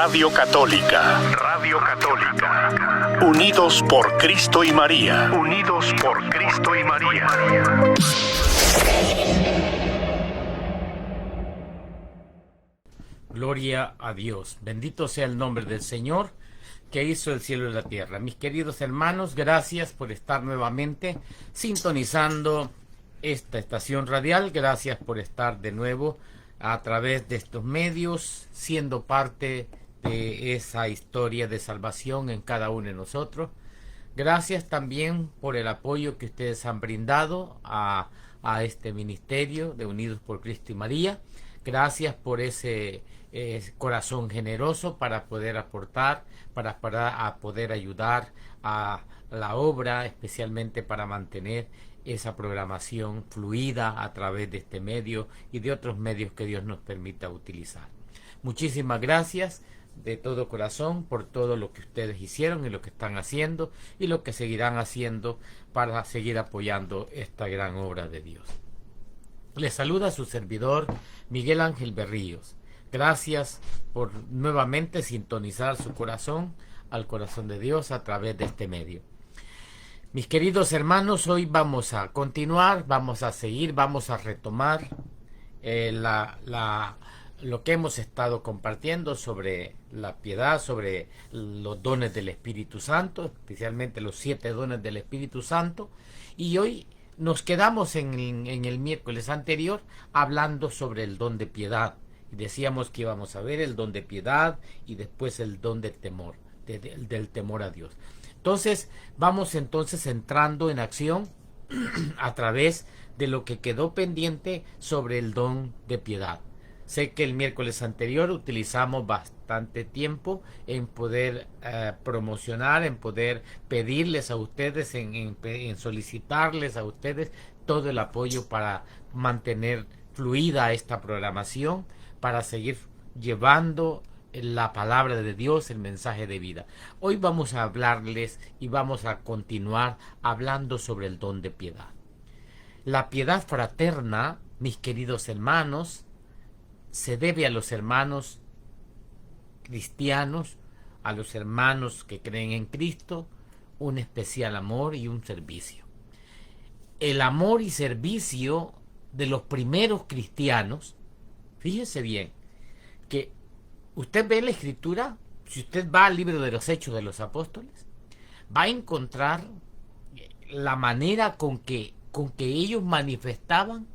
Radio Católica. Radio Católica. Unidos por Cristo y María. Unidos por Cristo y María. Gloria a Dios. Bendito sea el nombre del Señor, que hizo el cielo y la tierra. Mis queridos hermanos, gracias por estar nuevamente sintonizando esta estación radial. Gracias por estar de nuevo a través de estos medios, siendo parte de esa historia de salvación en cada uno de nosotros. Gracias también por el apoyo que ustedes han brindado a este ministerio de Unidos por Cristo y María. Gracias por ese corazón generoso para poder aportar, para poder ayudar a la obra, especialmente para mantener esa programación fluida a través de este medio y de otros medios que Dios nos permita utilizar. Muchísimas gracias de todo corazón por todo lo que ustedes hicieron y lo que están haciendo y lo que seguirán haciendo para seguir apoyando esta gran obra de Dios. Les saluda su servidor Miguel Ángel Berríos. Gracias por nuevamente sintonizar su corazón al corazón de Dios a través de este medio. Mis queridos hermanos, hoy vamos a continuar, vamos a seguir, vamos a retomar lo que hemos estado compartiendo sobre la piedad, sobre los dones del Espíritu Santo, especialmente los 7 dones del Espíritu Santo, y hoy nos quedamos en el miércoles anterior hablando sobre el don de piedad. Y decíamos que íbamos a ver el don de piedad y después el don del temor, del temor a Dios. Entonces, vamos entrando en acción a través de lo que quedó pendiente sobre el don de piedad. Sé que el miércoles anterior utilizamos bastante tiempo en poder promocionar, en poder pedirles a ustedes, en solicitarles a ustedes todo el apoyo para mantener fluida esta programación, para seguir llevando la palabra de Dios, el mensaje de vida. Hoy vamos a hablarles y vamos a continuar hablando sobre el don de piedad. La piedad fraterna, mis queridos hermanos, se debe a los hermanos cristianos, a los hermanos que creen en Cristo, un especial amor y un servicio. El amor y servicio de los primeros cristianos, fíjese bien, que usted ve la Escritura, si usted va al libro de los Hechos de los Apóstoles, va a encontrar la manera con que ellos manifestaban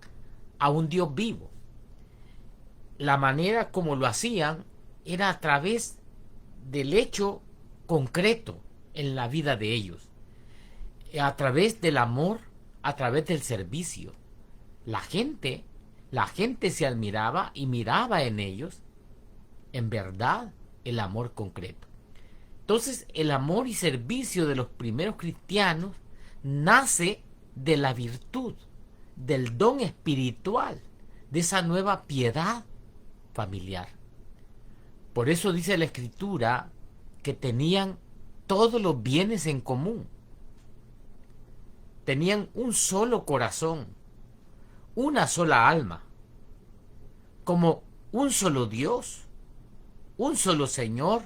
a un Dios vivo. La manera como lo hacían era a través del hecho concreto en la vida de ellos, a través del amor, a través del servicio. La gente se admiraba y miraba en ellos, en verdad, el amor concreto. Entonces, el amor y servicio de los primeros cristianos nace de la virtud, del don espiritual, de esa nueva piedad familiar. Por eso dice la Escritura que tenían todos los bienes en común. Tenían un solo corazón, una sola alma, como un solo Dios, un solo Señor,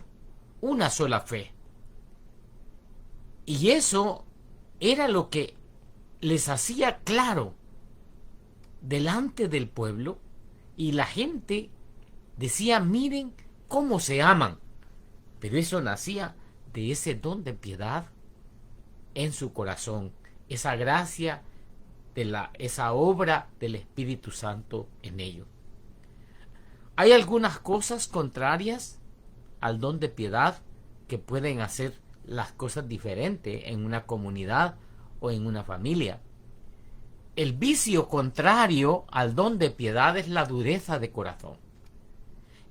una sola fe. Y eso era lo que les hacía claro delante del pueblo, y la gente decía: miren cómo se aman. Pero eso nacía de ese don de piedad en su corazón, esa gracia, esa obra del Espíritu Santo en ellos. Hay algunas cosas contrarias al don de piedad que pueden hacer las cosas diferentes en una comunidad o en una familia. El vicio contrario al don de piedad es la dureza de corazón.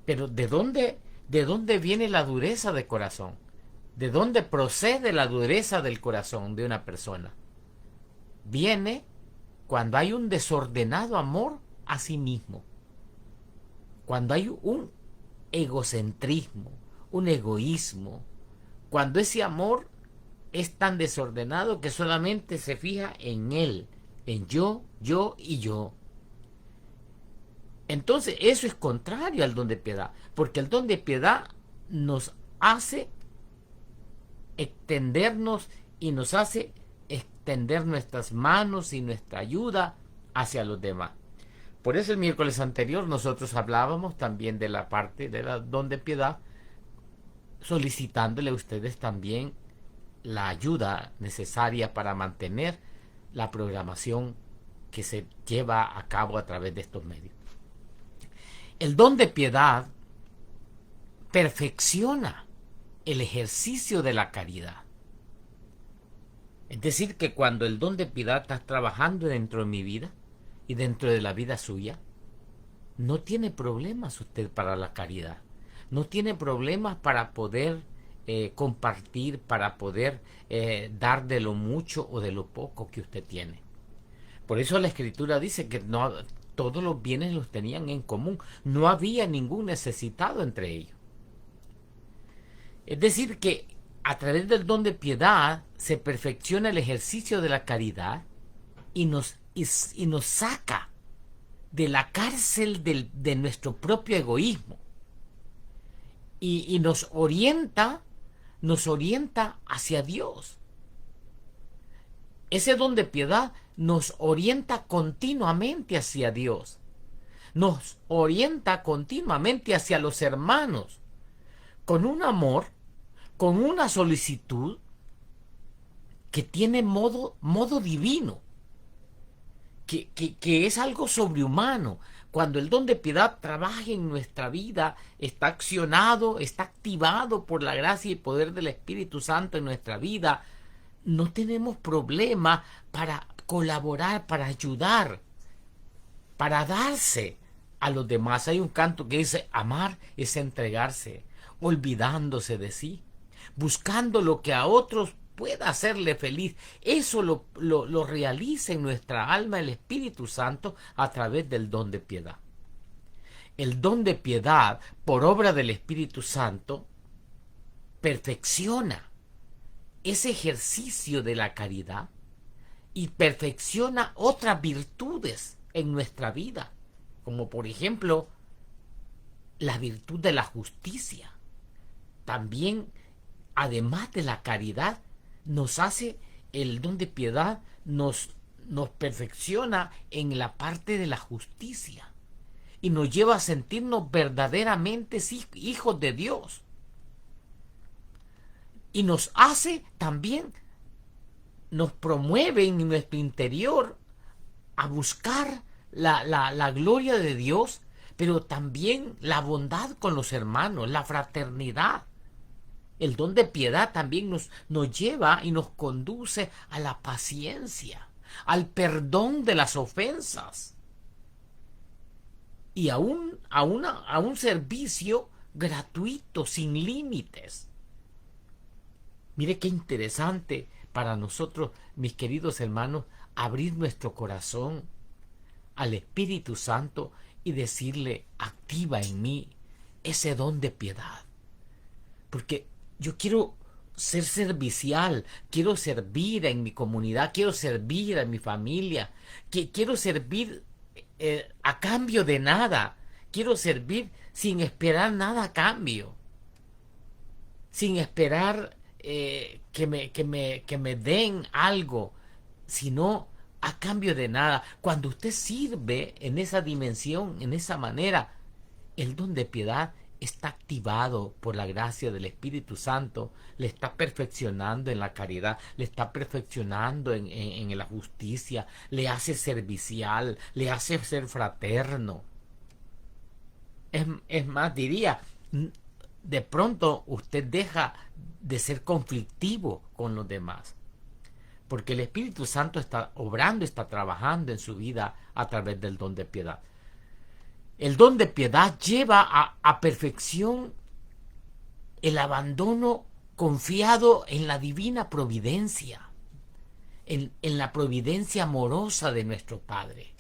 Pero ¿de dónde viene la dureza de corazón? ¿De dónde procede la dureza del corazón de una persona? Viene cuando hay un desordenado amor a sí mismo. Cuando hay un egocentrismo, un egoísmo. Cuando ese amor es tan desordenado que solamente se fija en él, en yo y yo. Entonces eso es contrario al don de piedad, porque el don de piedad nos hace extendernos y nos hace extender nuestras manos y nuestra ayuda hacia los demás. Por eso el miércoles anterior nosotros hablábamos también de la parte de la don de piedad, solicitándole a ustedes también la ayuda necesaria para mantener la programación que se lleva a cabo a través de estos medios. El don de piedad perfecciona el ejercicio de la caridad. Es decir, que cuando el don de piedad está trabajando dentro de mi vida y dentro de la vida suya, no tiene problemas usted para la caridad. No tiene problemas para poder compartir, para poder dar de lo mucho o de lo poco que usted tiene. Por eso la Escritura dice que no, todos los bienes los tenían en común. No había ningún necesitado entre ellos. Es decir, que a través del don de piedad se perfecciona el ejercicio de la caridad y nos saca de la cárcel de nuestro propio egoísmo y nos orienta hacia Dios. Ese don de piedad nos orienta continuamente hacia Dios, nos orienta continuamente hacia los hermanos, con un amor, con una solicitud que tiene modo divino, que es algo sobrehumano. Cuando el don de piedad trabaja en nuestra vida, está accionado, está activado por la gracia y poder del Espíritu Santo en nuestra vida, no tenemos problema para colaborar, para ayudar, para darse a los demás. Hay un canto que dice: amar es entregarse, olvidándose de sí, buscando lo que a otros pueda hacerle feliz. Eso lo realiza en nuestra alma el Espíritu Santo a través del don de piedad. El don de piedad, por obra del Espíritu Santo, perfecciona ese ejercicio de la caridad y perfecciona otras virtudes en nuestra vida, como por ejemplo la virtud de la justicia. También, además de la caridad, nos hace el don de piedad, nos perfecciona en la parte de la justicia y nos lleva a sentirnos verdaderamente hijos de Dios. Y nos hace también, nos promueve en nuestro interior a buscar la gloria de Dios, pero también la bondad con los hermanos, la fraternidad. El don de piedad también nos lleva y nos conduce a la paciencia, al perdón de las ofensas y a un servicio gratuito, sin límites. Mire qué interesante para nosotros, mis queridos hermanos, abrir nuestro corazón al Espíritu Santo y decirle: activa en mí ese don de piedad. Porque yo quiero ser servicial, quiero servir en mi comunidad, quiero servir a mi familia, quiero servir a cambio de nada, quiero servir sin esperar nada a cambio, sin esperar que me den algo, sino a cambio de nada. Cuando usted sirve en esa dimensión, en esa manera, el don de piedad está activado por la gracia del Espíritu Santo, le está perfeccionando en la caridad, le está perfeccionando en la justicia, le hace servicial, le hace ser fraterno. Es más, diría, de pronto usted deja de ser conflictivo con los demás, porque el Espíritu Santo está obrando, está trabajando en su vida a través del don de piedad. El don de piedad lleva a perfección el abandono confiado en la divina providencia, en la providencia amorosa de nuestro Padre.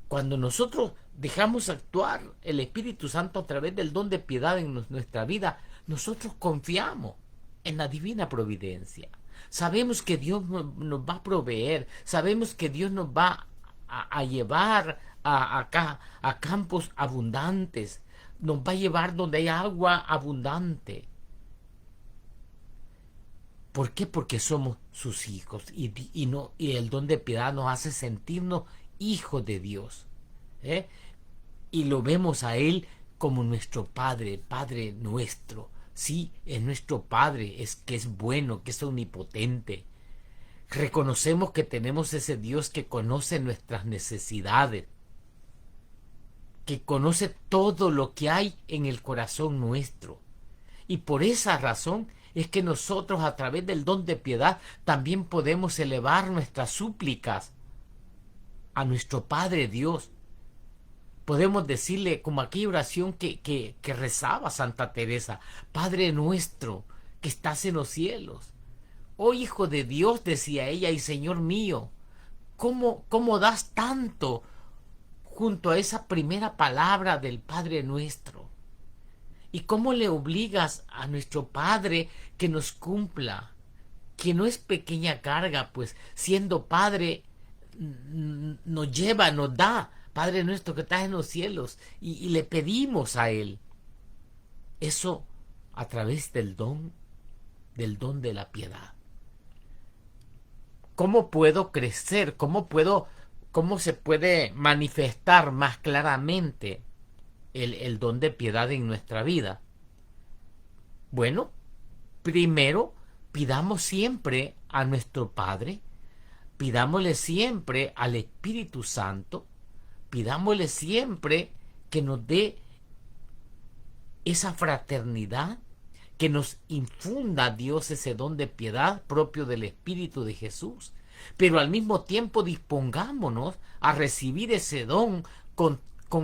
Cuando nosotros dejamos actuar el Espíritu Santo a través del don de piedad en nuestra vida, nosotros confiamos en la divina providencia. Sabemos que Dios nos va a proveer, sabemos que Dios nos va a llevar a campos abundantes, nos va a llevar donde hay agua abundante. ¿Por qué? Porque somos sus hijos y el don de piedad nos hace sentirnos hijos de Dios. Y lo vemos a Él como nuestro Padre, Padre nuestro. Sí, es nuestro Padre, es que es bueno, que es omnipotente. Reconocemos que tenemos ese Dios que conoce nuestras necesidades, que conoce todo lo que hay en el corazón nuestro. Y por esa razón es que nosotros, a través del don de piedad, también podemos elevar nuestras súplicas a nuestro Padre Dios. Podemos decirle, como aquella oración que rezaba Santa Teresa: Padre nuestro que estás en los cielos. Oh Hijo de Dios, decía ella, y Señor mío, ¿cómo das tanto junto a esa primera palabra del Padre nuestro? ¿Y cómo le obligas a nuestro Padre que nos cumpla? Que no es pequeña carga, pues siendo Padre nos lleva, nos da. Padre nuestro que estás en los cielos, y le pedimos a Él. Eso a través del don de la piedad. ¿Cómo puedo crecer? ¿Cómo se puede manifestar más claramente el don de piedad en nuestra vida? Bueno, primero pidamos siempre a nuestro Padre, pidámosle siempre al Espíritu Santo, pidámosle siempre que nos dé esa fraternidad, que nos infunda Dios ese don de piedad propio del Espíritu de Jesús. Pero al mismo tiempo dispongámonos a recibir ese don con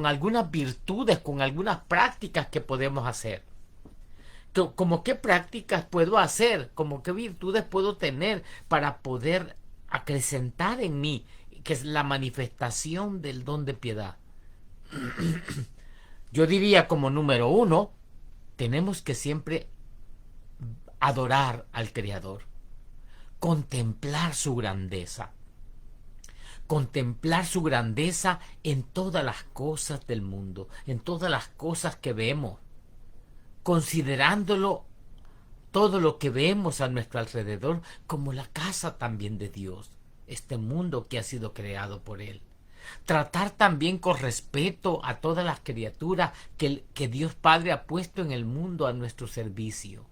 algunas virtudes, con algunas prácticas que podemos hacer. ¿Cómo qué prácticas puedo hacer? ¿Cómo qué virtudes puedo tener para poder acrecentar en mí, que es la manifestación del don de piedad? Yo diría, como número 1, tenemos que siempre adorar al Creador, contemplar su grandeza en todas las cosas del mundo, en todas las cosas que vemos, considerándolo todo lo que vemos a nuestro alrededor como la casa también de Dios, este mundo que ha sido creado por Él. Tratar también con respeto a todas las criaturas que Dios Padre ha puesto en el mundo a nuestro servicio.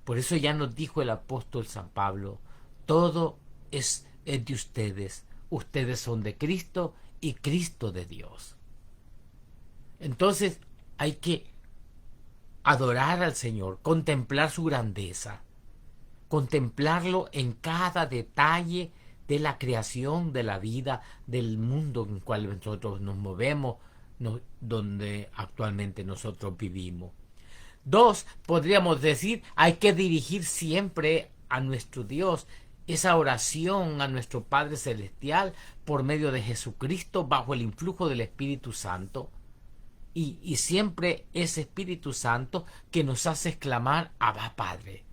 Por eso ya nos dijo el apóstol San Pablo: todo es de ustedes. Ustedes son de Cristo y Cristo de Dios. Entonces hay que adorar al Señor, contemplar su grandeza, contemplarlo en cada detalle de la creación, de la vida, del mundo en el cual nosotros nos movemos, donde actualmente nosotros vivimos. 2, podríamos decir, hay que dirigir siempre a nuestro Dios esa oración a nuestro Padre Celestial por medio de Jesucristo, bajo el influjo del Espíritu Santo, y siempre ese Espíritu Santo que nos hace exclamar: Abba Padre.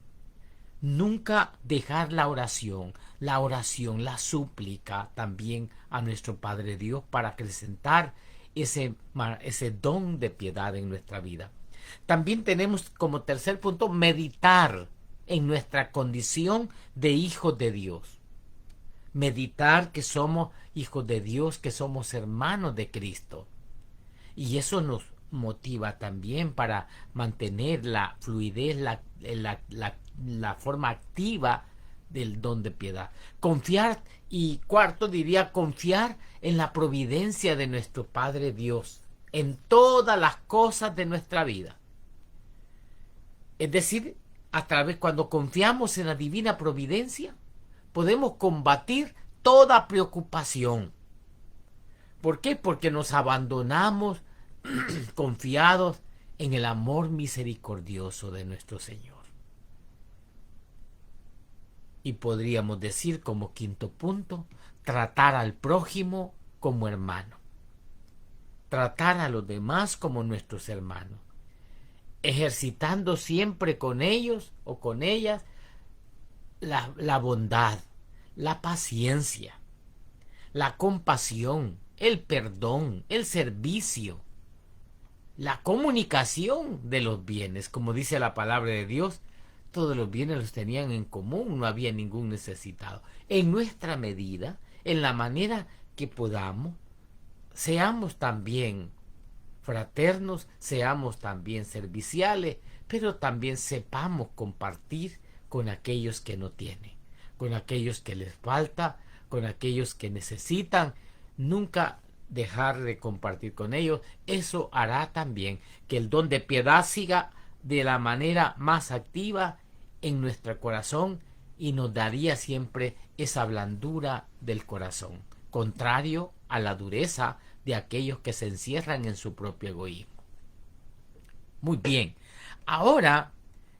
Nunca dejar la oración, la súplica también a nuestro Padre Dios para acrecentar ese don de piedad en nuestra vida. También tenemos como tercer punto meditar en nuestra condición de hijos de Dios. Meditar que somos hijos de Dios, que somos hermanos de Cristo. Y eso nos motiva también para mantener la fluidez, la forma activa del don de piedad. Confiar, y cuarto diría, confiar en la providencia de nuestro Padre Dios en todas las cosas de nuestra vida. Es decir, cuando confiamos en la divina providencia, podemos combatir toda preocupación. ¿Por qué? Porque nos abandonamos confiados en el amor misericordioso de nuestro Señor. Y podríamos decir, como quinto punto, tratar al prójimo como hermano. Tratar a los demás como nuestros hermanos. Ejercitando siempre con ellos o con ellas la bondad, la paciencia, la compasión, el perdón, el servicio. la comunicación de los bienes. Como dice la palabra de Dios, todos los bienes los tenían en común, no había ningún necesitado. En nuestra medida, en la manera que podamos, seamos también fraternos, seamos también serviciales, pero también sepamos compartir con aquellos que no tienen, con aquellos que les falta, con aquellos que necesitan. Nunca dejar de compartir con ellos. Eso hará también que el don de piedad siga de la manera más activa en nuestro corazón y nos daría siempre esa blandura del corazón, contrario a la dureza de aquellos que se encierran en su propio egoísmo. Muy bien, ahora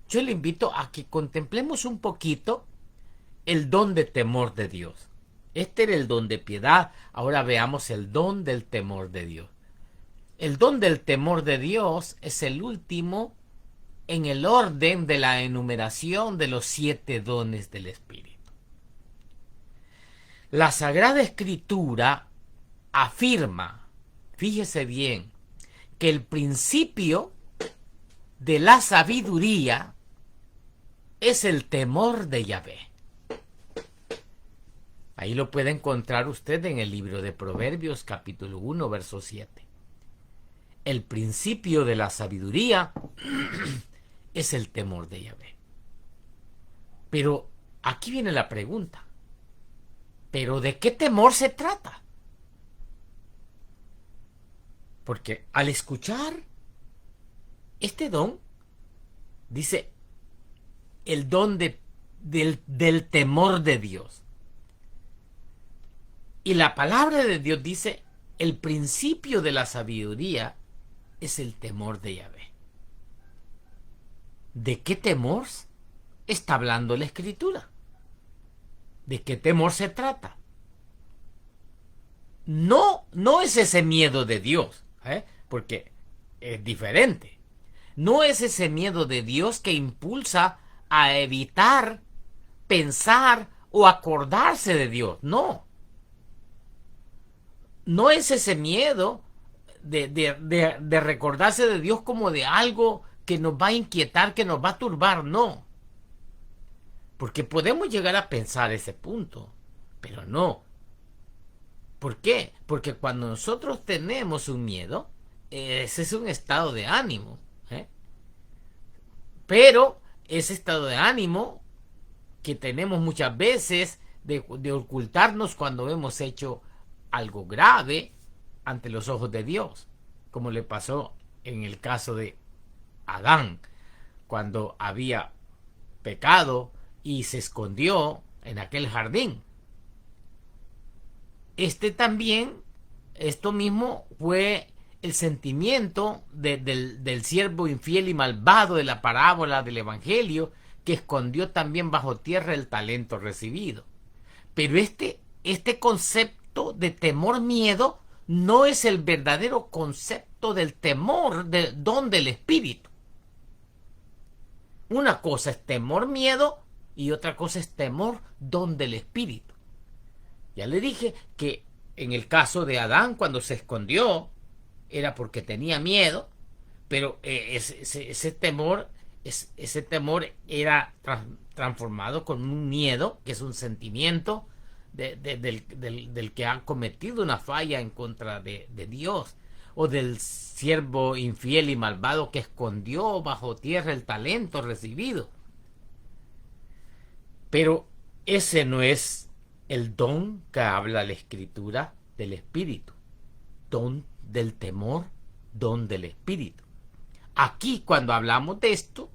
yo le invito a que contemplemos un poquito el don de temor de Dios. Este era el don de piedad, ahora veamos el don del temor de Dios. El don del temor de Dios es el último en el orden de la enumeración de los 7 dones del Espíritu. La Sagrada Escritura afirma, fíjese bien, que el principio de la sabiduría es el temor de Yahvé. Ahí lo puede encontrar usted en el libro de Proverbios, capítulo 1, verso 7. El principio de la sabiduría es el temor de Yahvé. Pero aquí viene la pregunta. ¿Pero de qué temor se trata? Porque al escuchar este don, dice el don del temor de Dios. Y la palabra de Dios dice, el principio de la sabiduría es el temor de Yahvé. ¿De qué temor está hablando la Escritura? ¿De qué temor se trata? No es ese miedo de Dios, porque es diferente. No es ese miedo de Dios que impulsa a evitar pensar o acordarse de Dios. No es ese miedo de recordarse de Dios como de algo que nos va a inquietar, que nos va a turbar. No. Porque podemos llegar a pensar ese punto, pero no. ¿Por qué? Porque cuando nosotros tenemos un miedo, ese es un estado de ánimo. Pero ese estado de ánimo que tenemos muchas veces de ocultarnos cuando hemos hecho algo grave ante los ojos de Dios, como le pasó en el caso de Adán, cuando había pecado y se escondió en aquel jardín. Esto mismo fue el sentimiento del siervo infiel y malvado de la parábola del Evangelio, que escondió también bajo tierra el talento recibido. Pero este concepto de temor-miedo no es el verdadero concepto del temor del don del Espíritu. Una cosa es temor-miedo y otra cosa es temor don del Espíritu. Ya le dije que en el caso de Adán, cuando se escondió, era porque tenía miedo, pero ese temor era transformado con un miedo, que es un sentimiento del que ha cometido una falla en contra de Dios, o del siervo infiel y malvado que escondió bajo tierra el talento recibido. Pero ese no es el don que habla la Escritura del Espíritu. Don del temor, don del Espíritu. Aquí, cuando hablamos de esto,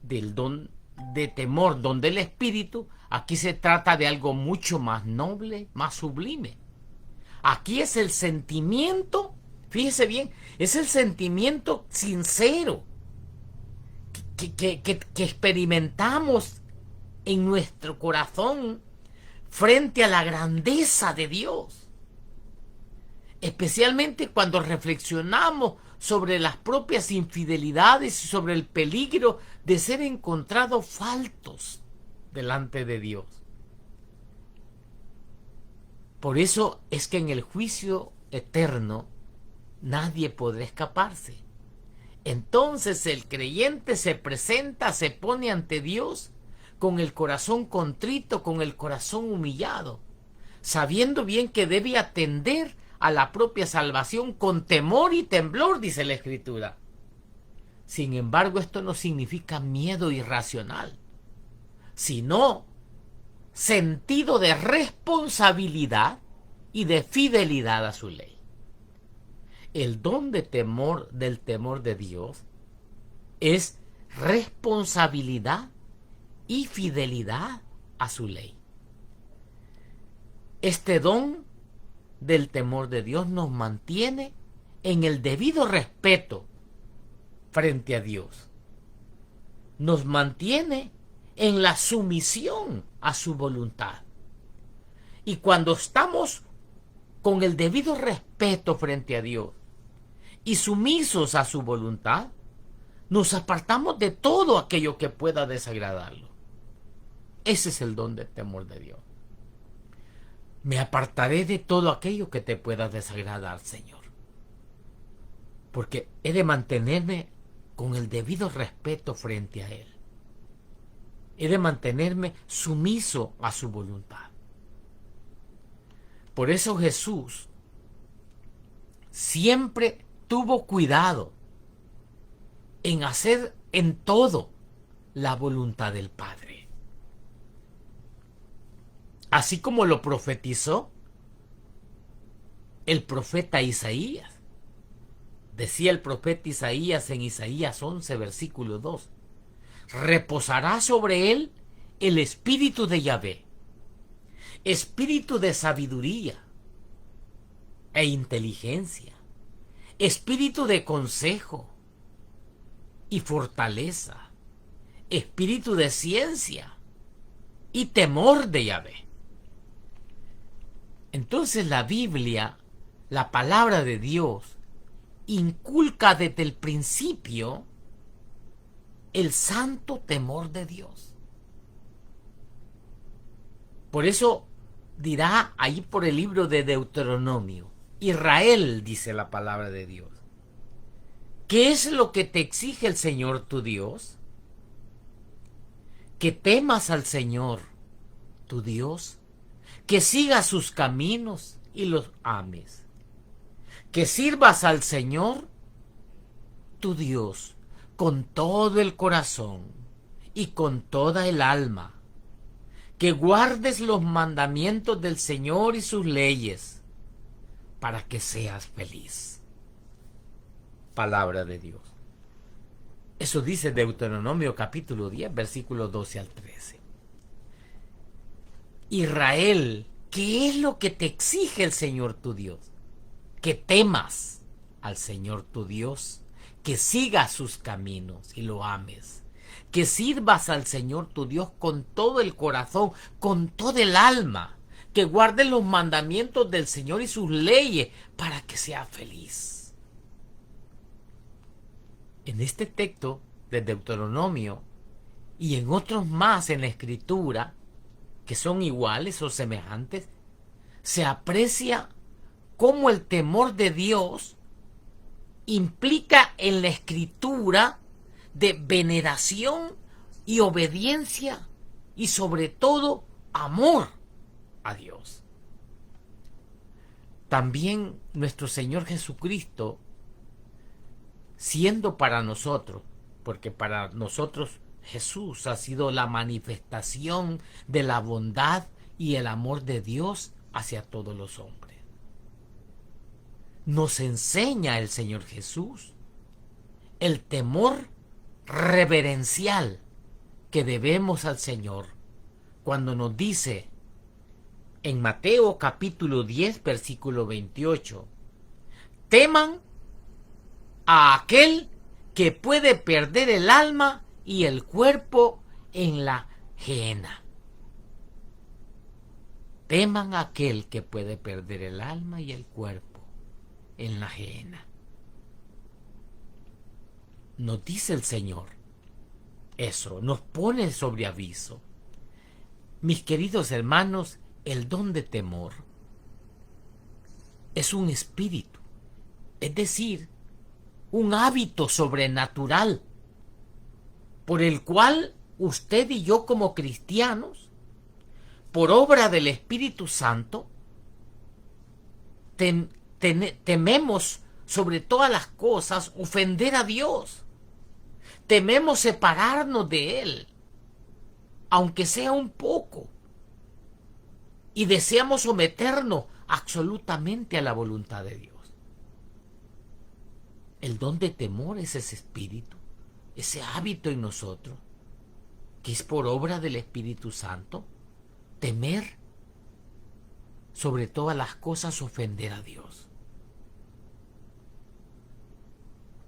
del don de temor, don del Espíritu, aquí se trata de algo mucho más noble, más sublime. Aquí es el sentimiento, fíjese bien, es el sentimiento sincero que experimentamos en nuestro corazón frente a la grandeza de Dios. Especialmente cuando reflexionamos sobre las propias infidelidades y sobre el peligro de ser encontrados faltos delante de Dios. Por eso es que en el juicio eterno nadie podrá escaparse. Entonces el creyente se presenta, se pone ante Dios con el corazón contrito, con el corazón humillado, sabiendo bien que debe atender a la propia salvación con temor y temblor, dice la Escritura. Sin embargo, esto no significa miedo irracional, sino sentido de responsabilidad y de fidelidad a su ley. El don del temor de Dios es responsabilidad y fidelidad a su ley. Este don del temor de Dios nos mantiene en el debido respeto frente a Dios. Nos mantiene en la sumisión a su voluntad. Y cuando estamos con el debido respeto frente a Dios y sumisos a su voluntad, nos apartamos de todo aquello que pueda desagradarlo. Ese es el don del temor de Dios. Me apartaré de todo aquello que te pueda desagradar, Señor, porque he de mantenerme con el debido respeto frente a Él. He de mantenerme sumiso a su voluntad. Por eso Jesús siempre tuvo cuidado en hacer en todo la voluntad del Padre. Así como lo profetizó el profeta Isaías. Decía el profeta Isaías en Isaías 11, versículo 2. Reposará sobre él el espíritu de Yahvé, espíritu de sabiduría e inteligencia, espíritu de consejo y fortaleza, espíritu de ciencia y temor de Yahvé. Entonces la Biblia, la palabra de Dios, inculca desde el principio el santo temor de Dios. Por eso dirá ahí por el libro de Deuteronomio, Israel, dice la palabra de Dios, ¿qué es lo que te exige el Señor tu Dios? Que temas al Señor tu Dios, que sigas sus caminos y los ames, que sirvas al Señor tu Dios con todo el corazón y con toda el alma, que guardes los mandamientos del Señor y sus leyes, para que seas feliz. Palabra de Dios. Eso dice Deuteronomio capítulo 10, versículos 12 al 13. Israel, ¿qué es lo que te exige el Señor tu Dios? Que temas al Señor tu Dios, que sigas sus caminos y lo ames, que sirvas al Señor tu Dios con todo el corazón, con todo el alma, que guardes los mandamientos del Señor y sus leyes para que seas feliz. En este texto de Deuteronomio y en otros más en la Escritura, que son iguales o semejantes, se aprecia cómo el temor de Dios implica en la Escritura de veneración y obediencia y sobre todo amor a Dios. También nuestro Señor Jesucristo, siendo para nosotros, porque para nosotros Jesús ha sido la manifestación de la bondad y el amor de Dios hacia todos los hombres. Nos enseña el Señor Jesús el temor reverencial que debemos al Señor cuando nos dice en Mateo capítulo 10 versículo 28: teman a aquel que puede perder el alma y el cuerpo en la gehenna. Teman a aquel que puede perder el alma y el cuerpo en la gehenna. Nos dice el Señor eso, nos pone sobre aviso. Mis queridos hermanos, el don de temor es un espíritu, es decir, un hábito sobrenatural por el cual usted y yo como cristianos, por obra del Espíritu Santo, tememos sobre todas las cosas ofender a Dios. Tememos separarnos de Él, aunque sea un poco, y deseamos someternos absolutamente a la voluntad de Dios. El don de temor es ese espíritu, ese hábito en nosotros, que es por obra del Espíritu Santo, temer sobre todas las cosas ofender a Dios.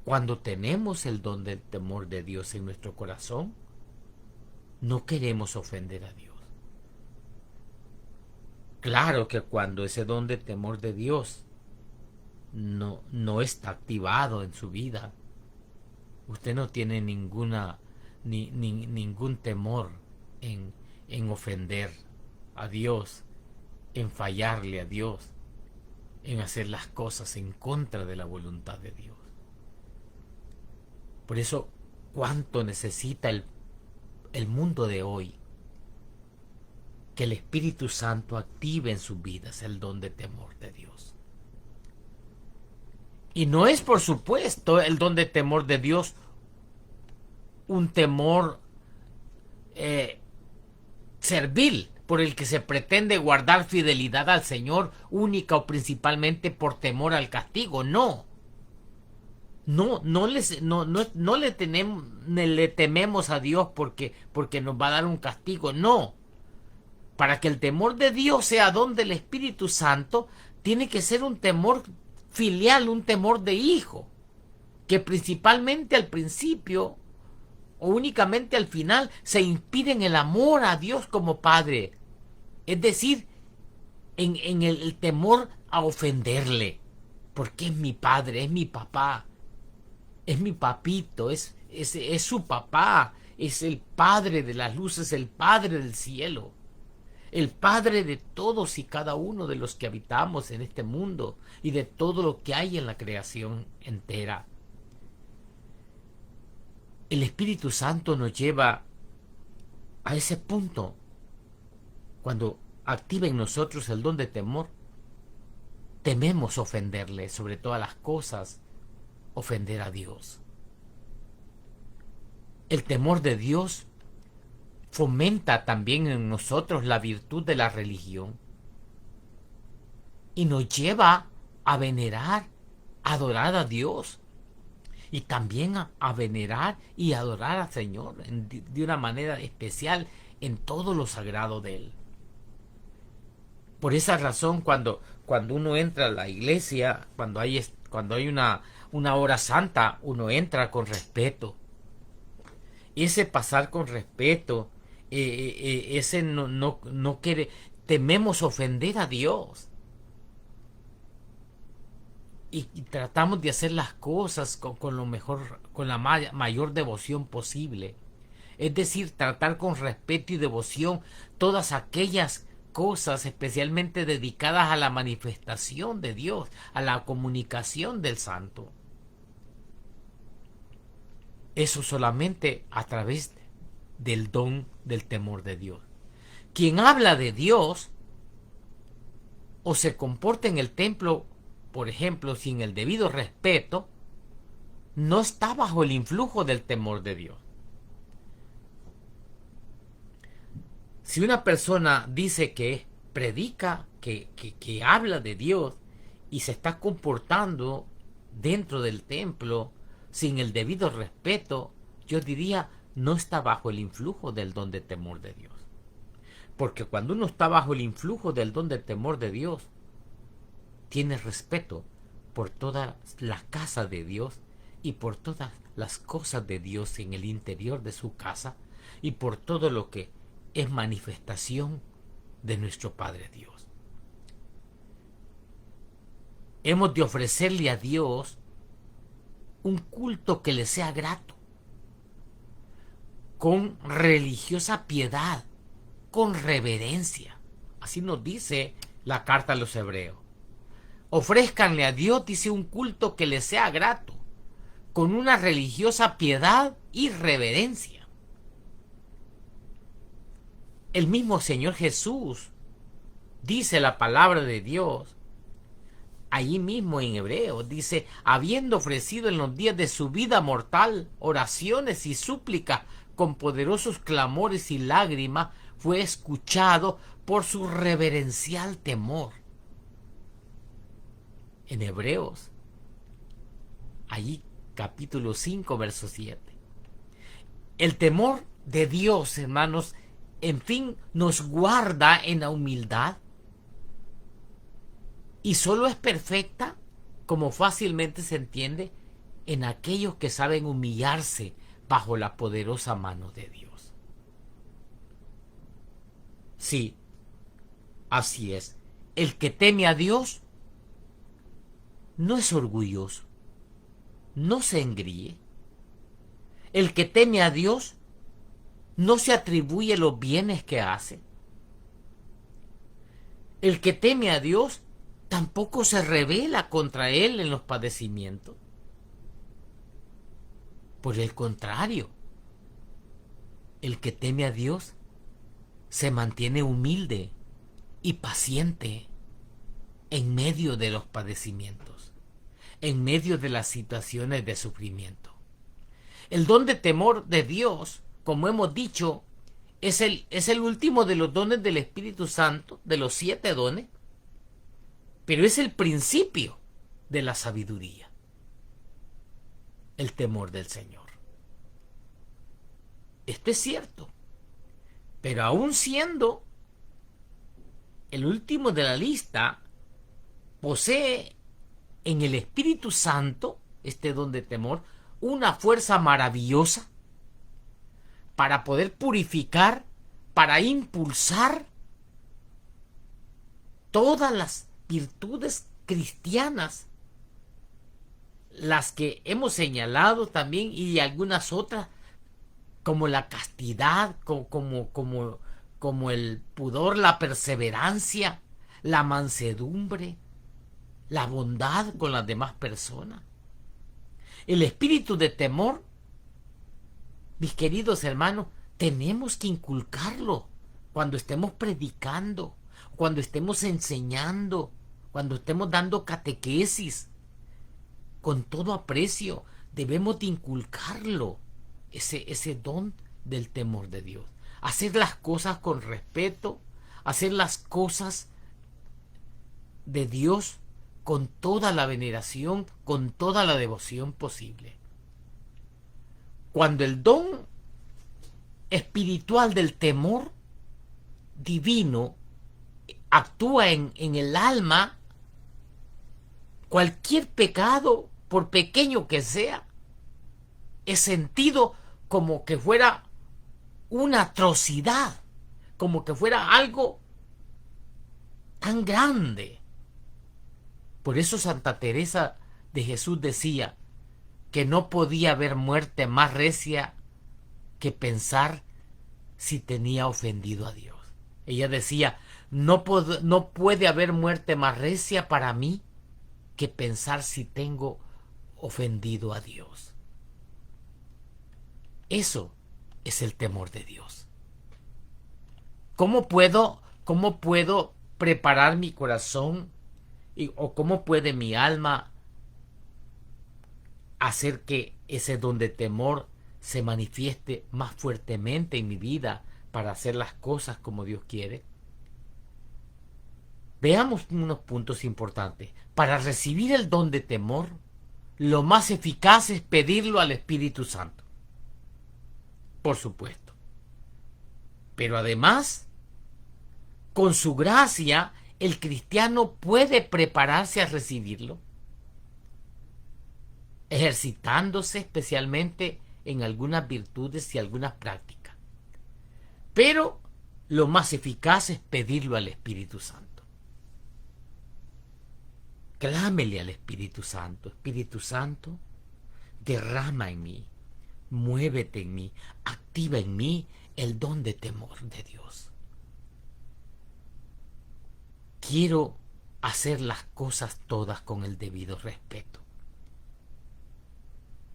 Cuando tenemos el don del temor de Dios en nuestro corazón, no queremos ofender a Dios. Claro que cuando ese don de temor de Dios no está activado en su vida, usted no tiene ningún temor en ofender a Dios, en fallarle a Dios, en hacer las cosas en contra de la voluntad de Dios. Por eso, ¿cuánto necesita el mundo de hoy que el Espíritu Santo active en sus vidas el don de temor de Dios? Y no es, por supuesto, el don de temor de Dios un temor servil por el que se pretende guardar fidelidad al Señor única o principalmente por temor al castigo. No le tememos a Dios porque nos va a dar un castigo. No. Para que el temor de Dios sea don del Espíritu Santo, tiene que ser un temor filial, un temor de hijo, que principalmente al principio o únicamente al final se inspire en el amor a Dios como Padre, es decir, en el temor a ofenderle, porque es mi Padre, es mi papá, es mi papito, es su papá, es el Padre de las luces, el Padre del cielo, el Padre de todos y cada uno de los que habitamos en este mundo y de todo lo que hay en la creación entera. El Espíritu Santo nos lleva a ese punto. Cuando activa en nosotros el don de temor, tememos ofenderle, sobre todas las cosas, ofender a Dios. El temor de Dios fomenta también en nosotros la virtud de la religión y nos lleva a venerar, a adorar a Dios y también a venerar y adorar al Señor de una manera especial en todo lo sagrado de Él. Por esa razón, cuando uno entra a la iglesia, cuando hay una hora santa, uno entra con respeto. Ese pasar con respeto, ese no quiere, tememos ofender a Dios. Y tratamos de hacer las cosas con lo mejor, con la mayor devoción posible. Es decir, tratar con respeto y devoción todas aquellas cosas especialmente dedicadas a la manifestación de Dios, a la comunicación del Santo. Eso solamente a través del don del temor de Dios. Quien habla de Dios o se comporta en el templo, por ejemplo, sin el debido respeto, no está bajo el influjo del temor de Dios. Si una persona dice que predica, que habla de Dios y se está comportando dentro del templo sin el debido respeto, yo diría no está bajo el influjo del don de temor de Dios. Porque cuando uno está bajo el influjo del don de temor de Dios, tiene respeto por toda la casa de Dios y por todas las cosas de Dios en el interior de su casa y por todo lo que es manifestación de nuestro Padre Dios. Hemos de ofrecerle a Dios un culto que le sea grato, con religiosa piedad, con reverencia. Así nos dice la carta a los Hebreos. Ofrézcanle a Dios, dice, un culto que le sea grato, con una religiosa piedad y reverencia. El mismo Señor Jesús dice la palabra de Dios, allí mismo en Hebreos, dice, habiendo ofrecido en los días de su vida mortal oraciones y súplicas con poderosos clamores y lágrimas, fue escuchado por su reverencial temor. En Hebreos, allí capítulo 5, verso 7. El temor de Dios, hermanos, en fin, nos guarda en la humildad y solo es perfecta, como fácilmente se entiende, en aquellos que saben humillarse bajo la poderosa mano de Dios. Sí, así es. El que teme a Dios no es orgulloso, no se engríe. El que teme a Dios no se atribuye los bienes que hace. El que teme a Dios tampoco se rebela contra él en los padecimientos. Por el contrario, el que teme a Dios se mantiene humilde y paciente en medio de los padecimientos, en medio de las situaciones de sufrimiento. El don de temor de Dios, como hemos dicho, es el último de los dones del Espíritu Santo, de los 7 dones, pero es el principio de la sabiduría, el temor del Señor. Esto es cierto, pero aún siendo el último de la lista, posee en el Espíritu Santo, este don de temor, una fuerza maravillosa para poder purificar, para impulsar todas las virtudes cristianas, las que hemos señalado también, y algunas otras, como la castidad, como el pudor, la perseverancia, la mansedumbre, la bondad con las demás personas. El espíritu de temor, mis queridos hermanos, tenemos que inculcarlo cuando estemos predicando, cuando estemos enseñando, cuando estemos dando catequesis. Con todo aprecio debemos de inculcarlo, ese don del temor de Dios. Hacer las cosas con respeto, hacer las cosas de Dios con toda la veneración, con toda la devoción posible. Cuando el don espiritual del temor divino actúa en el alma, cualquier pecado, por pequeño que sea, es sentido como que fuera una atrocidad, como que fuera algo tan grande. Por eso Santa Teresa de Jesús decía que no podía haber muerte más recia que pensar si tenía ofendido a Dios. Ella decía, no puede haber muerte más recia para mí que pensar si tengo ofendido a Dios. Eso es el temor de Dios. ¿Cómo puedo preparar mi corazón o cómo puede mi alma hacer que ese don de temor se manifieste más fuertemente en mi vida para hacer las cosas como Dios quiere? Veamos unos puntos importantes. Para recibir el don de temor, lo más eficaz es pedirlo al Espíritu Santo. Por supuesto. Pero además, con su gracia, el cristiano puede prepararse a recibirlo, ejercitándose especialmente en algunas virtudes y algunas prácticas. Pero lo más eficaz es pedirlo al Espíritu Santo. Clámele al Espíritu Santo. Espíritu Santo, derrama en mí, muévete en mí, activa en mí el don de temor de Dios. Quiero hacer las cosas todas con el debido respeto.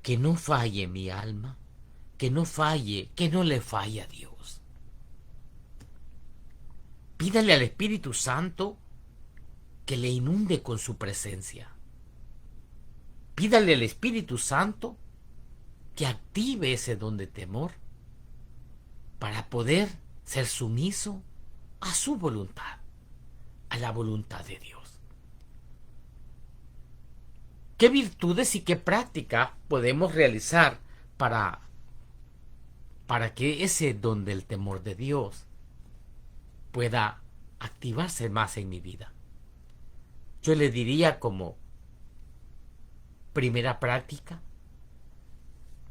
que no falle mi alma, que no falle, que no le falle a Dios. Pídale al Espíritu Santo que le inunde con su presencia. Pídale al Espíritu Santo que active ese don de temor para poder ser sumiso a su voluntad, a la voluntad de Dios. ¿Qué virtudes y qué prácticas podemos realizar para que ese don del temor de Dios pueda activarse más en mi vida? Yo le diría como primera práctica,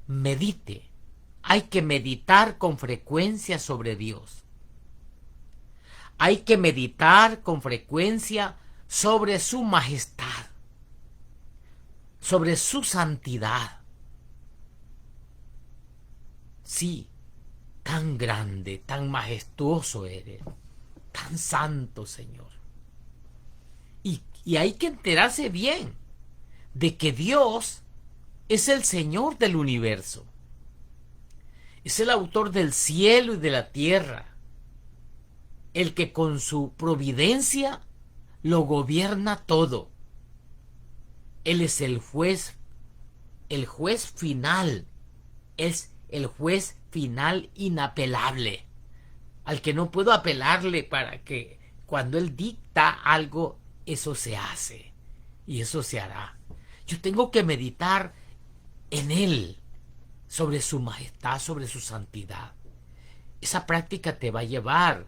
medite. Hay que meditar con frecuencia sobre Dios. Hay que meditar con frecuencia sobre su majestad, sobre su santidad. Sí, tan grande, tan majestuoso eres, tan santo, Señor. Y hay que enterarse bien de que Dios es el Señor del universo. Es el autor del cielo y de la tierra, el que con su providencia lo gobierna todo. Él es el juez final, es el juez final inapelable, al que no puedo apelarle para que cuando Él dicta algo, eso se hace y eso se hará. Yo tengo que meditar en Él, sobre su majestad, sobre su santidad. Esa práctica te va a llevar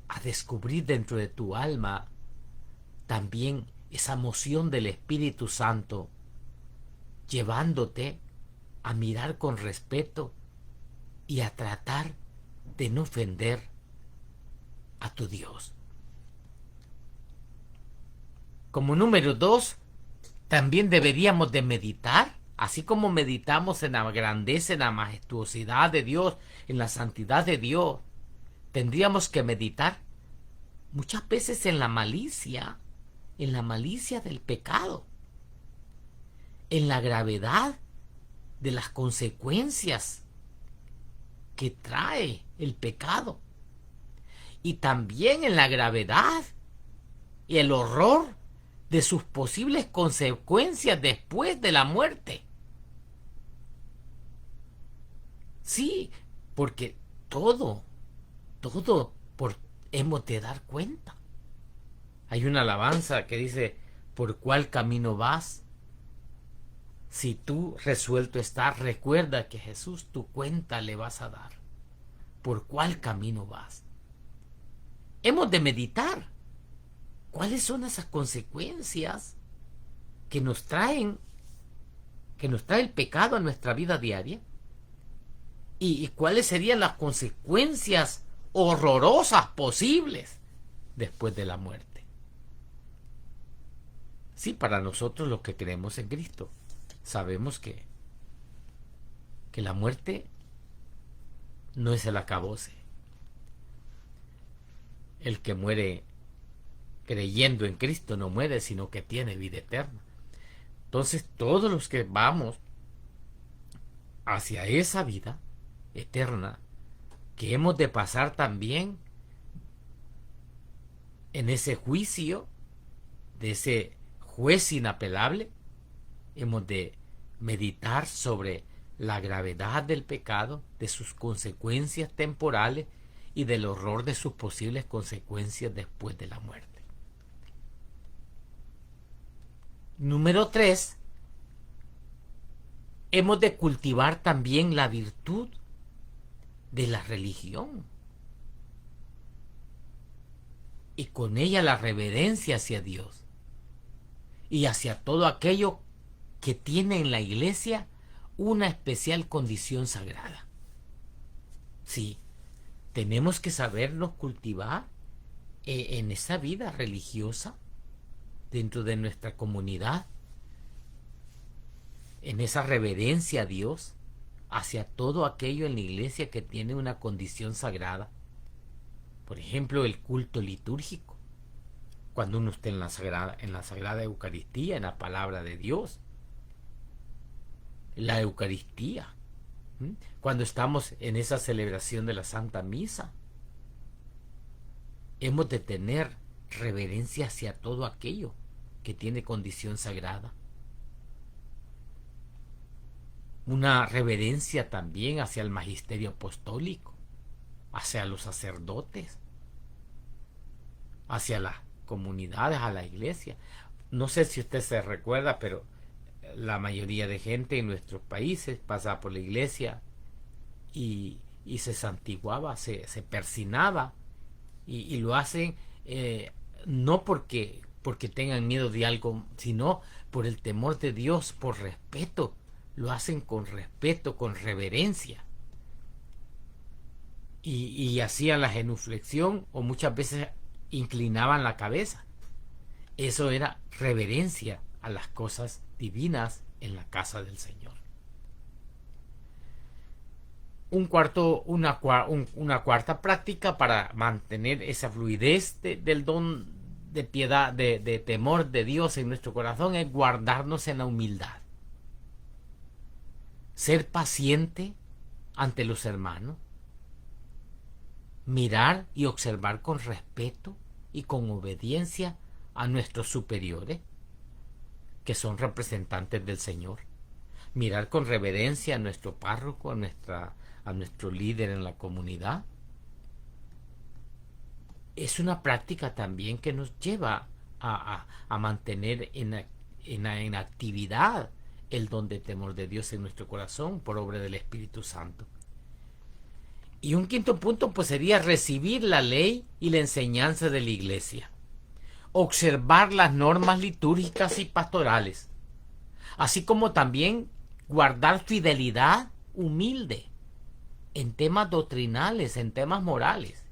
a descubrir dentro de tu alma también esa moción del Espíritu Santo, llevándote a mirar con respeto y a tratar de no ofender a tu Dios. Como número 2, también deberíamos de meditar, así como meditamos en la grandeza, en la majestuosidad de Dios, en la santidad de Dios, tendríamos que meditar muchas veces en la malicia del pecado, en la gravedad de las consecuencias que trae el pecado, y también en la gravedad y el horror de sus posibles consecuencias después de la muerte. Sí, porque todo hemos de dar cuenta. Hay una alabanza que dice: ¿por cuál camino vas? Si tú resuelto estás, recuerda que Jesús tu cuenta le vas a dar. ¿Por cuál camino vas? Hemos de meditar cuáles son esas consecuencias que nos trae el pecado a nuestra vida diaria, y cuáles serían las consecuencias horrorosas posibles después de la muerte. Sí, para nosotros los que creemos en Cristo, sabemos que la muerte no es el acabose. El que muere creyendo en Cristo no muere, sino que tiene vida eterna. Entonces, todos los que vamos hacia esa vida eterna, que hemos de pasar también en ese juicio de ese juez inapelable, hemos de meditar sobre la gravedad del pecado, de sus consecuencias temporales y del horror de sus posibles consecuencias después de la muerte. Número 3, hemos de cultivar también la virtud de la religión y con ella la reverencia hacia Dios y hacia todo aquello que tiene en la iglesia una especial condición sagrada. Sí, tenemos que sabernos cultivar en esa vida religiosa dentro de nuestra comunidad, en esa reverencia a Dios hacia todo aquello en la iglesia que tiene una condición sagrada. Por ejemplo, el culto litúrgico, cuando uno esté en la sagrada Eucaristía, en la palabra de Dios. la Eucaristía, cuando estamos en esa celebración de la Santa Misa. Hemos de tener reverencia hacia todo aquello que tiene condición sagrada. Una reverencia también hacia el magisterio apostólico, hacia los sacerdotes, hacia las comunidades, a la iglesia. No sé si usted se recuerda, pero la mayoría de gente en nuestros países pasaba por la iglesia y se santiguaba, se persinaba, y lo hacen no porque tengan miedo de algo, sino por el temor de Dios, por respeto. Lo hacen con respeto, con reverencia. Y hacían la genuflexión, o muchas veces inclinaban la cabeza. Eso era reverencia a las cosas divinas en la casa del Señor. Una cuarta práctica para mantener esa fluidez del don de piedad, de temor de Dios en nuestro corazón, es guardarnos en la humildad. Ser paciente ante los hermanos. Mirar y observar con respeto y con obediencia a nuestros superiores, que son representantes del Señor. Mirar con reverencia a nuestro párroco, a nuestro líder en la comunidad. Es una práctica también que nos lleva a mantener en actividad el don de temor de Dios en nuestro corazón por obra del Espíritu Santo. Y un quinto punto pues sería recibir la ley y la enseñanza de la iglesia. Observar las normas litúrgicas y pastorales, así como también guardar fidelidad humilde en temas doctrinales, en temas morales.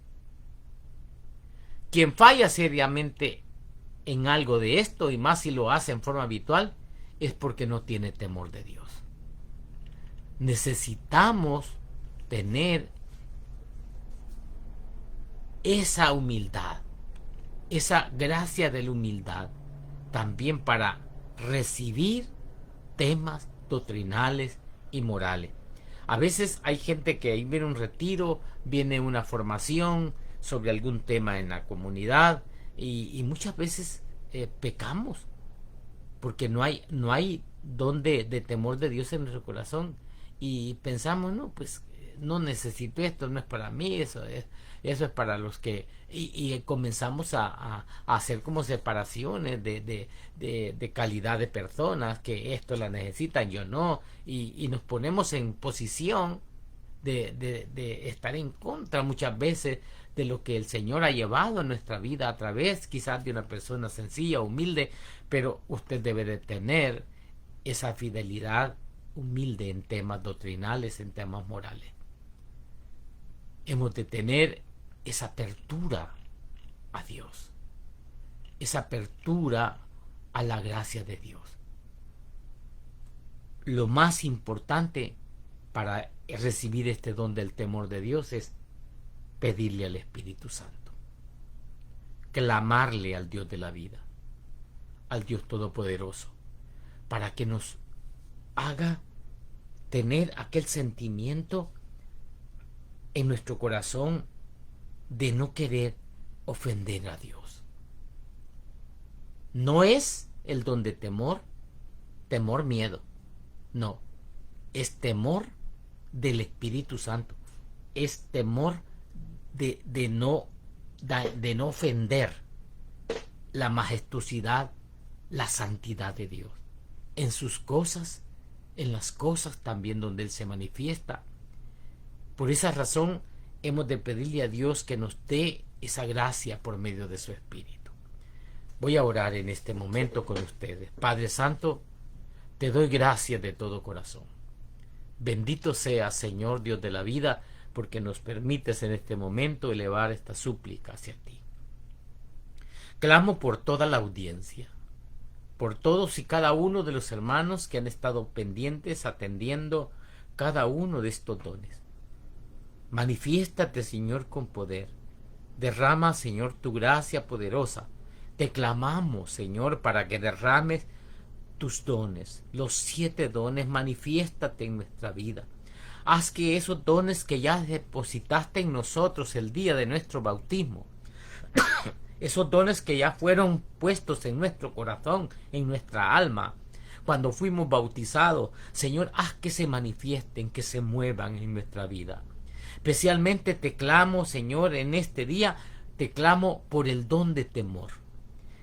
Quien falla seriamente en algo de esto, y más si lo hace en forma habitual, es porque no tiene temor de Dios. Necesitamos tener esa humildad, esa gracia de la humildad, también para recibir temas doctrinales y morales. A veces hay gente que ahí viene un retiro, viene una formación sobre algún tema en la comunidad, y muchas veces pecamos porque no hay don de temor de Dios en nuestro corazón, y pensamos, no, pues no necesito esto, no es para mí, eso es para los que... Y comenzamos a hacer como separaciones de calidad de personas, que esto la necesitan, yo no, y nos ponemos en posición de estar en contra muchas veces de lo que el Señor ha llevado en nuestra vida a través quizás de una persona sencilla, humilde, pero usted debe de tener esa fidelidad humilde en temas doctrinales, en temas morales. Hemos de tener esa apertura a Dios, esa apertura a la gracia de Dios. Lo más importante para recibir este don del temor de Dios es pedirle al Espíritu Santo, clamarle al Dios de la vida, al Dios Todopoderoso, para que nos haga tener aquel sentimiento en nuestro corazón de no querer ofender a Dios. No es el don de temor, miedo. No, es temor del Espíritu Santo. Es temor de no ofender la majestuosidad, la santidad de Dios. En sus cosas, en las cosas también donde Él se manifiesta. Por esa razón hemos de pedirle a Dios que nos dé esa gracia por medio de su Espíritu. Voy a orar en este momento con ustedes. Padre Santo, te doy gracias de todo corazón. Bendito sea, Señor Dios de la vida, porque nos permites en este momento elevar esta súplica hacia ti. Clamo por toda la audiencia, por todos y cada uno de los hermanos que han estado pendientes, atendiendo cada uno de estos dones. Manifiéstate, Señor, con poder. Derrama, Señor, tu gracia poderosa. Te clamamos, Señor, para que derrames tus dones, los 7 dones, manifiéstate en nuestra vida. Haz que esos dones que ya depositaste en nosotros el día de nuestro bautismo, esos dones que ya fueron puestos en nuestro corazón, en nuestra alma, cuando fuimos bautizados, Señor, haz que se manifiesten, que se muevan en nuestra vida. Especialmente te clamo, Señor, en este día, te clamo por el don de temor.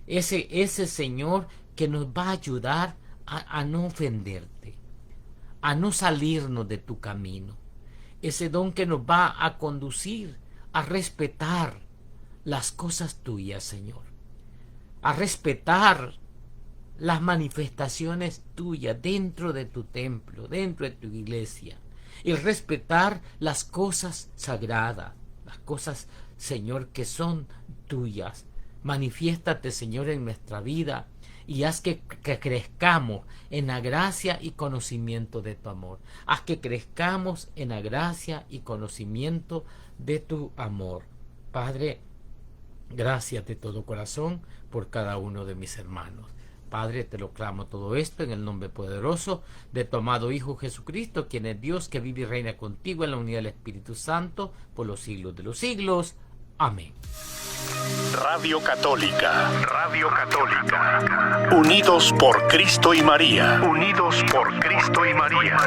Ese Señor que nos va a ayudar a no ofenderte, a no salirnos de tu camino. Ese don que nos va a conducir a respetar las cosas tuyas, Señor. A respetar las manifestaciones tuyas dentro de tu templo, dentro de tu iglesia. Y respetar las cosas sagradas, las cosas, Señor, que son tuyas. Manifiéstate, Señor, en nuestra vida y haz que crezcamos en la gracia y conocimiento de tu amor. Haz que crezcamos en la gracia y conocimiento de tu amor. Padre, gracias de todo corazón por cada uno de mis hermanos. Padre, te lo clamo todo esto en el nombre poderoso de tu amado Hijo Jesucristo, quien es Dios, que vive y reina contigo en la unidad del Espíritu Santo por los siglos de los siglos. Amén. Radio Católica. Radio Católica. Unidos por Cristo y María. Unidos por Cristo y María.